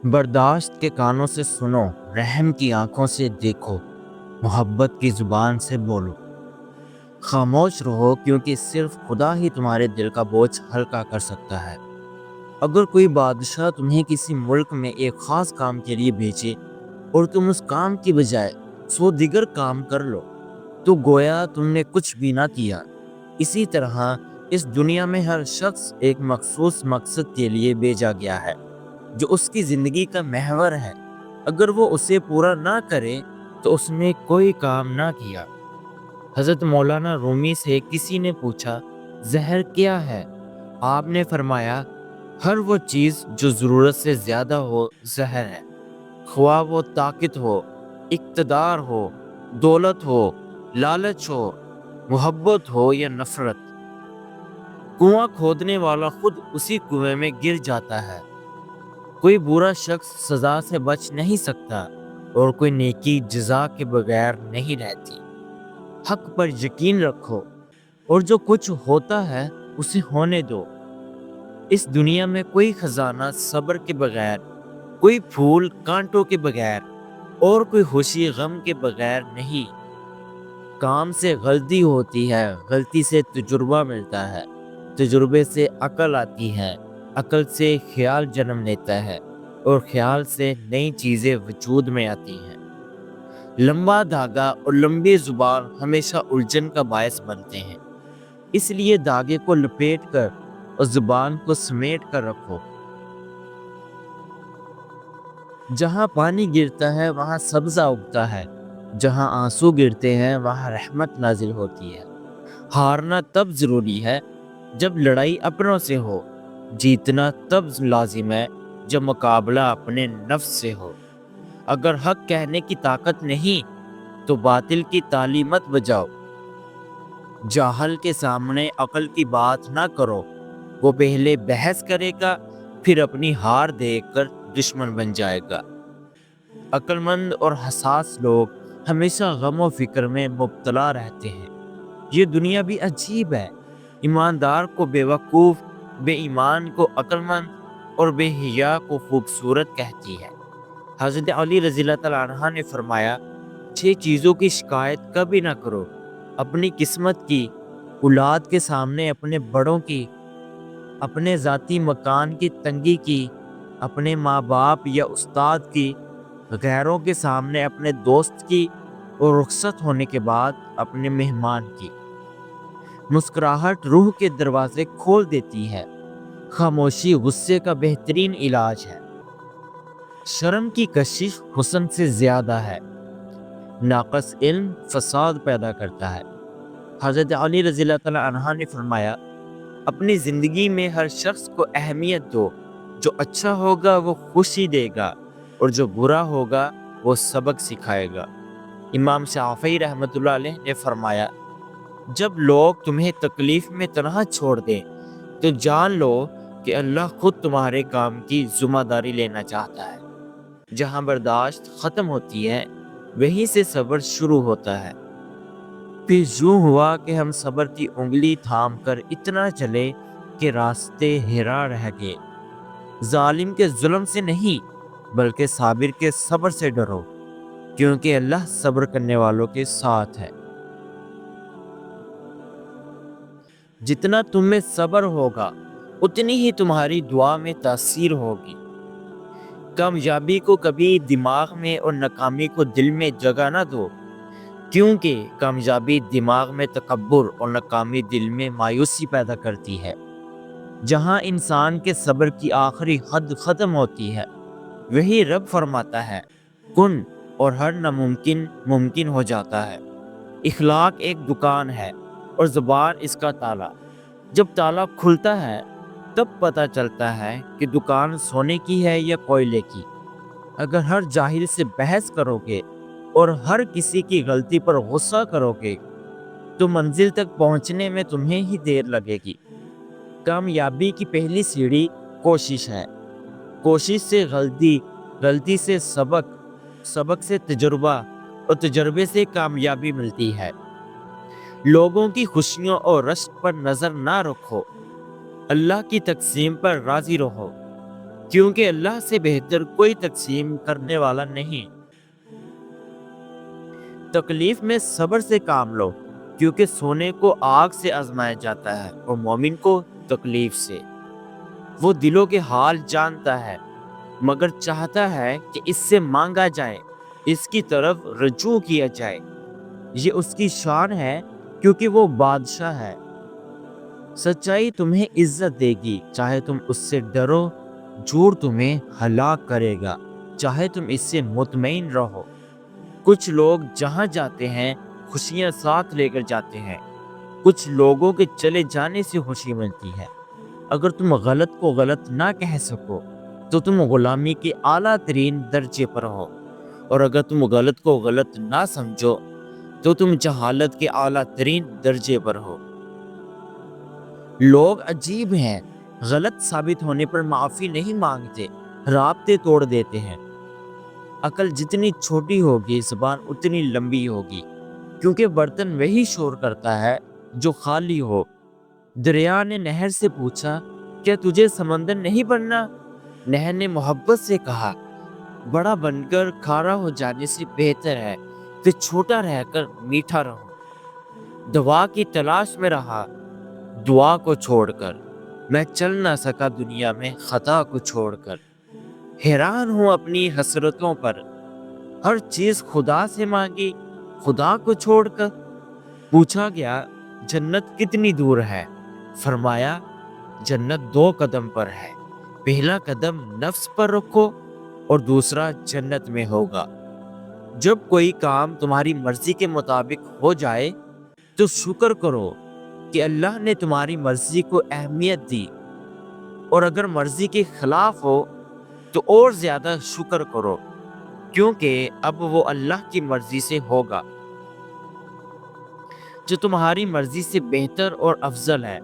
बर्दाश्त के कानों से सुनो, रहम की आंखों से देखो, मोहब्बत की जुबान से बोलो। खामोश रहो क्योंकि सिर्फ खुदा ही तुम्हारे दिल का बोझ हल्का कर सकता है। अगर कोई बादशाह तुम्हें किसी मुल्क में एक खास काम के लिए भेजे और तुम उस काम की बजाय 100 दिगर काम कर लो, तो गोया तुमने कुछ भी ना किया। इसी तरह इस दुनिया में हर शख्स एक मखसूस मकसद के लिए भेजा गया है, जो उसकी जिंदगी का महवर है। अगर वो उसे पूरा ना करे तो उसने कोई काम ना किया। हजरत मौलाना रूमी से किसी ने पूछा, जहर क्या है? आपने फरमाया, हर वो चीज जो जरूरत से ज्यादा हो जहर है, ख्वाह वो ताकत हो, इक्तदार हो, दौलत हो, लालच हो, मोहब्बत हो या नफरत। कुआं खोदने वाला खुद उसी कुएं में गिर जाता है। कोई बुरा शख्स सजा से बच नहीं सकता और कोई नेकी जजा के बगैर नहीं रहती। हक पर यकीन रखो और जो कुछ होता है उसे होने दो। इस दुनिया में कोई खजाना सब्र के बगैर, कोई फूल कांटों के बगैर और कोई खुशी गम के बगैर नहीं। काम से गलती होती है, गलती से तजुर्बा मिलता है, तजुर्बे से अकल आती है, अकल से ख्याल जन्म लेता है और ख्याल से नई चीजें वजूद में आती हैं। लंबा धागा और लंबी जुबान हमेशा उलझन का बायस बनते हैं। इसलिए धागे को लपेट कर और जुबान को समेट कर रखो। जहाँ पानी गिरता है वहाँ सब्जा उगता है, जहाँ आंसू गिरते हैं वहाँ रहमत नाजिल होती है। हारना तब जरूरी है जब लड़ाई अपनों से हो, जीतना तब लाजिम है जब मुकाबला अपने नफ्स से हो। अगर हक कहने की ताकत नहीं तो बातिल की ताली मत बजाओ। जाहल के सामने अकल की बात ना करो, वो पहले बहस करेगा फिर अपनी हार देखकर दुश्मन बन जाएगा। अक्लमंद और हसास लोग हमेशा गम और फिक्र में मुब्तला रहते हैं। ये दुनिया भी अजीब है, ईमानदार को बेवकूफ़, बेईमान को अक्लमंद और बेहिया को खूबसूरत कहती है। हज़रत अली रज़ियल्लाहु तआला अन्हु ने फरमाया, 6 चीज़ों की शिकायत कभी ना करो, अपनी किस्मत की, औलाद के सामने अपने बड़ों की, अपने ज़ाती मकान की तंगी की, अपने माँ बाप या उस्ताद की, गैरों के सामने अपने दोस्त की और रुखसत होने के बाद अपने मेहमान की। मुस्कुराहट रूह के दरवाजे खोल देती है, खामोशी गुस्से का बेहतरीन इलाज है। शर्म की कशिश हुस्न से ज्यादा है, नाकस इल्म फसाद पैदा करता है। हज़रत अली रज़ियल्लाहु तआला अन्हु ने फरमाया, अपनी ज़िंदगी में हर शख्स को अहमियत दो, जो अच्छा होगा वो खुशी देगा और जो बुरा होगा वो सबक सिखाएगा। इमाम शाफ़ी रहमतुल्लाह अलैह ने फरमाया, जब लोग तुम्हें तकलीफ में तन्हा छोड़ दें तो जान लो कि अल्लाह खुद तुम्हारे काम की जिम्मेदारी लेना चाहता है। जहाँ बर्दाश्त ख़त्म होती है वहीं से सब्र शुरू होता है। फिर यूं हुआ कि हम सब्र की उंगली थाम कर इतना चले कि रास्ते हेरा रह गए। जालिम के जुल्म से नहीं बल्कि साबिर के सब्र से डरो, क्योंकि अल्लाह सब्र करने वालों के साथ है। जितना तुम में सब्र होगा उतनी ही तुम्हारी दुआ में तासीर होगी। कामयाबी को कभी दिमाग में और नाकामी को दिल में जगह ना दो, क्योंकि कामयाबी दिमाग में तकब्बुर और नाकामी दिल में मायूसी पैदा करती है। जहाँ इंसान के सब्र की आखिरी हद ख़त्म होती है वही रब फरमाता है कुन, और हर नामुमकिन मुमकिन हो जाता है। इखलाक एक दुकान है और ज़ुबान इसका ताला। जब ताला खुलता है तब पता चलता है कि दुकान सोने की है या कोयले की। अगर हर जाहिल से बहस करोगे और हर किसी की गलती पर गुस्सा करोगे तो मंजिल तक पहुंचने में तुम्हें ही देर लगेगी। कामयाबी की पहली सीढ़ी कोशिश है, कोशिश से गलती, गलती से सबक, सबक से तजुर्बा और तजुर्बे से कामयाबी मिलती है। लोगों की खुशियों और रश्क पर नजर ना रखो, अल्लाह की तकसीम पर राजी रहो। کیونکہ اللہ سے بہتر کوئی تقسیم کرنے والا نہیں۔ تکلیف میں صبر سے کام لو، کیونکہ سونے کو آگ سے آزمایا جاتا ہے اور مومن کو تکلیف سے۔ وہ دلوں کے حال جانتا ہے، مگر چاہتا ہے کہ اس سے مانگا جائے، اس کی طرف رجوع کیا جائے۔ یہ اس کی شان ہے، کیونکہ وہ بادشاہ ہے۔ سچائی تمہیں عزت دے گی، چاہے تم اس سے ڈرو۔ جھوٹ تمہیں ہلاک کرے گا، چاہے تم اس سے مطمئن رہو۔ کچھ لوگ جہاں جاتے ہیں خوشیاں ساتھ لے کر جاتے ہیں، کچھ لوگوں کے چلے جانے سے خوشی ملتی ہے۔ اگر تم غلط کو غلط نہ کہہ سکو تو تم غلامی کے اعلیٰ ترین درجے پر ہو، اور اگر تم غلط کو غلط نہ سمجھو تو تم جہالت کے اعلیٰ ترین درجے پر ہو۔ لوگ عجیب ہیں، غلط ثابت ہونے پر معافی نہیں مانگتے، رابطے توڑ دیتے ہیں۔ عقل جتنی چھوٹی ہوگی زبان اتنی لمبی ہوگی، کیونکہ برتن وہی شور کرتا ہے جو خالی ہو۔ دریا نے نہر سے پوچھا، کیا تجھے سمندر نہیں بننا؟ نہر نے محبت سے کہا، بڑا بن کر کھارا ہو جانے سے بہتر ہے کہ چھوٹا رہ کر میٹھا رہو۔ دعا کی تلاش میں رہا دعا کو چھوڑ کر، میں چل نہ سکا دنیا میں خطا کو چھوڑ کر۔ حیران ہوں اپنی حسرتوں پر، ہر چیز خدا سے مانگی خدا کو چھوڑ کر۔ پوچھا گیا، جنت کتنی دور ہے؟ فرمایا، جنت 2 قدم پر ہے، پہلا قدم نفس پر رکھو اور دوسرا جنت میں ہوگا۔ جب کوئی کام تمہاری مرضی کے مطابق ہو جائے تو شکر کرو کہ اللہ نے تمہاری مرضی کو اہمیت دی، اور اگر مرضی کے خلاف ہو تو اور زیادہ شکر کرو، کیونکہ اب وہ اللہ کی مرضی سے ہوگا جو تمہاری مرضی سے بہتر اور افضل ہے۔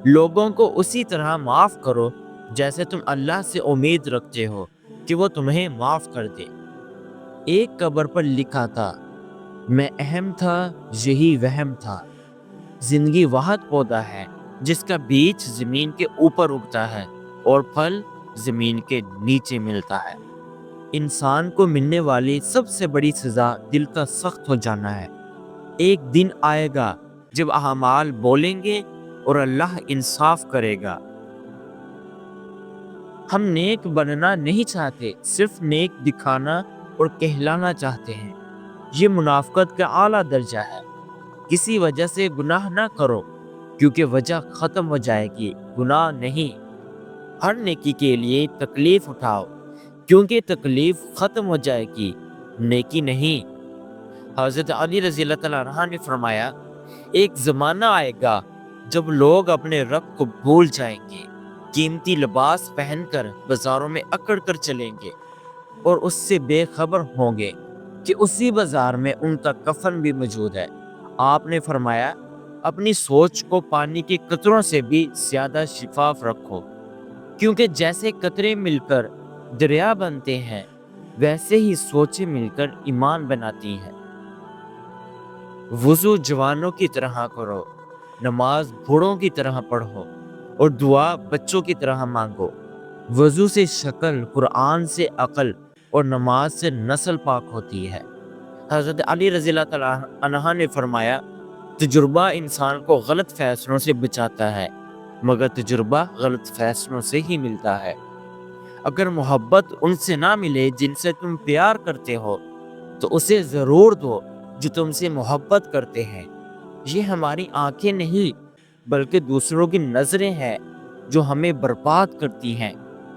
لوگوں کو اسی طرح معاف کرو جیسے تم اللہ سے امید رکھتے ہو کہ وہ تمہیں معاف کر دے۔ ایک قبر پر لکھا تھا، میں اہم تھا یہی وہم تھا۔ زندگی واحد پودا ہے جس کا بیج زمین کے اوپر اگتا ہے اور پھل زمین کے نیچے ملتا ہے۔ انسان کو ملنے والی سب سے بڑی سزا دل کا سخت ہو جانا ہے۔ ایک دن آئے گا جب اعمال بولیں گے اور اللہ انصاف کرے گا۔ ہم نیک بننا نہیں چاہتے، صرف نیک دکھانا اور کہلانا چاہتے ہیں۔ یہ منافقت کا اعلیٰ درجہ ہے۔ کسی وجہ سے گناہ نہ کرو، کیونکہ وجہ ختم ہو جائے گی، گناہ نہیں۔ ہر نیکی کے لیے تکلیف اٹھاؤ، کیونکہ تکلیف ختم ہو جائے گی، نیکی نہیں۔ حضرت علی رضی اللہ تعالیٰ عنہ نے فرمایا، ایک زمانہ آئے گا جب لوگ اپنے رب کو بھول جائیں گے، قیمتی لباس پہن کر بازاروں میں اکڑ کر چلیں گے اور اس سے بے خبر ہوں گے کہ اسی بازار میں ان کا کفن بھی موجود ہے۔ آپ نے فرمایا، اپنی سوچ کو پانی کے قطروں سے بھی زیادہ شفاف رکھو، کیونکہ جیسے قطرے مل کر دریا بنتے ہیں ویسے ہی سوچیں مل کر ایمان بناتی ہیں۔ وضو جوانوں کی طرح کرو، نماز بوڑھوں کی طرح پڑھو اور دعا بچوں کی طرح مانگو۔ وضو سے شکل، قرآن سے عقل اور نماز سے نسل پاک ہوتی ہے۔ حضرت علی رضی اللہ تعالیٰ عنہ نے فرمایا، تجربہ انسان کو غلط فیصلوں سے بچاتا ہے، مگر تجربہ غلط فیصلوں سے ہی ملتا ہے۔ اگر محبت ان سے نہ ملے جن سے تم پیار کرتے ہو تو اسے ضرور دو جو تم سے محبت کرتے ہیں۔ یہ ہماری آنکھیں نہیں بلکہ دوسروں کی نظریں ہیں جو ہمیں برباد کرتی ہیں۔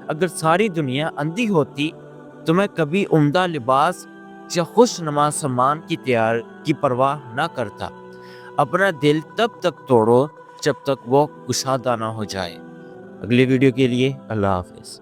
اگر ساری دنیا اندھی ہوتی تو میں کبھی عمدہ لباس یا خوش نما سامان کی پرواہ نہ کرتا۔ اپنا دل تب تک توڑو جب تک وہ کشادہ نہ ہو جائے۔ اگلی ویڈیو کے لیے اللہ حافظ۔